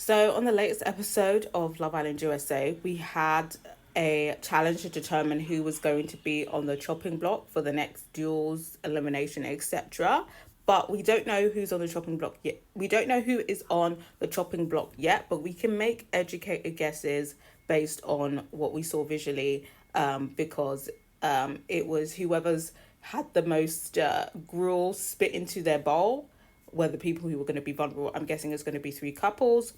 So, on the latest episode of Love Island USA, we had a challenge to determine who was going to be on the chopping block for the next duels, elimination, etc. But we don't know who's on the chopping block yet. We don't know who is on the chopping block yet, but we can make educated guesses based on what we saw visually, because it was whoever's had the most gruel spit into their bowl were the people who were going to be vulnerable. I'm guessing it's going to be three couples.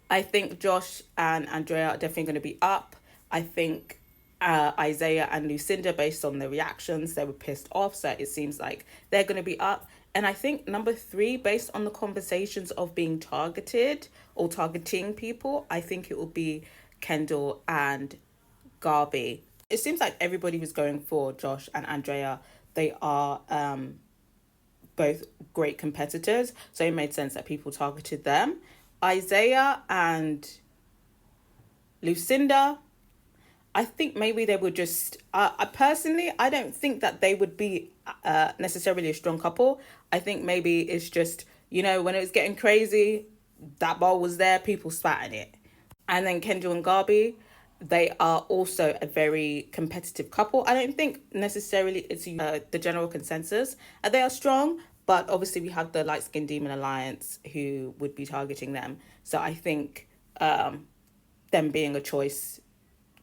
I think Josh and Andrea are definitely going to be up. I think Isaiah and Lucinda, based on the reactions, they were pissed off. So it seems like they're going to be up. And I think number three, based on the conversations of being targeted or targeting people, I think it will be Kendall and Garby. It seems like everybody was going for Josh and Andrea. They are both great competitors, so it made sense that people targeted them. Isaiah and Lucinda, I think maybe they were just. Personally, I don't think that they would be necessarily a strong couple. I think maybe it's just, when it was getting crazy, that ball was there, people spat in it. And then Kendall and Garby, they are also a very competitive couple. I don't think necessarily it's the general consensus. They are strong, but obviously we have the Light Skin Demon Alliance who would be targeting them. So I think them being a choice,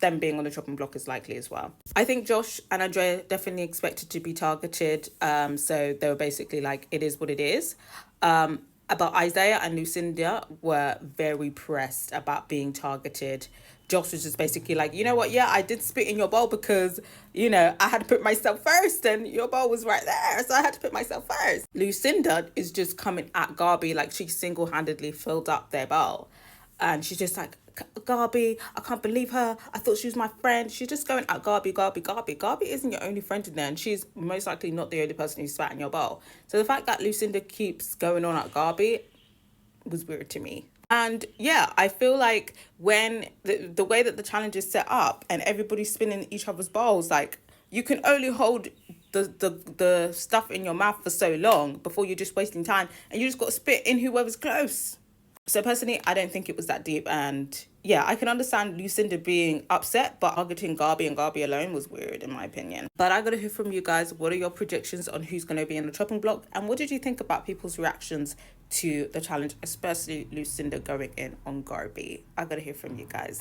them being on the chopping block is likely as well. I think Josh and Andrea definitely expected to be targeted. So they were basically like, it is what it is. But Isaiah and Lucinda were very pressed about being targeted. Josh was just basically like, you know what? Yeah, I did spit in your bowl because, I had to put myself first and your bowl was right there. So I had to put myself first. Lucinda is just coming at Garby like she single-handedly filled up their bowl. And she's just like, Garby, I can't believe her. I thought she was my friend. She's just going at Garby. Garby isn't your only friend in there. And she's most likely not the only person who spat in your bowl. So the fact that Lucinda keeps going on at Garby was weird to me. And yeah, I feel like when the way that the challenge is set up and everybody's spinning each other's bowls, like you can only hold the stuff in your mouth for so long before you're just wasting time and you just got to spit in whoever's close. So personally, I don't think it was that deep. And yeah, I can understand Lucinda being upset, but targeting Garby and Garby alone was weird in my opinion. But I got to hear from you guys. What are your predictions on who's going to be in the chopping block? And what did you think about people's reactions to the challenge, especially Lucinda going in on Garby? I got to hear from you guys.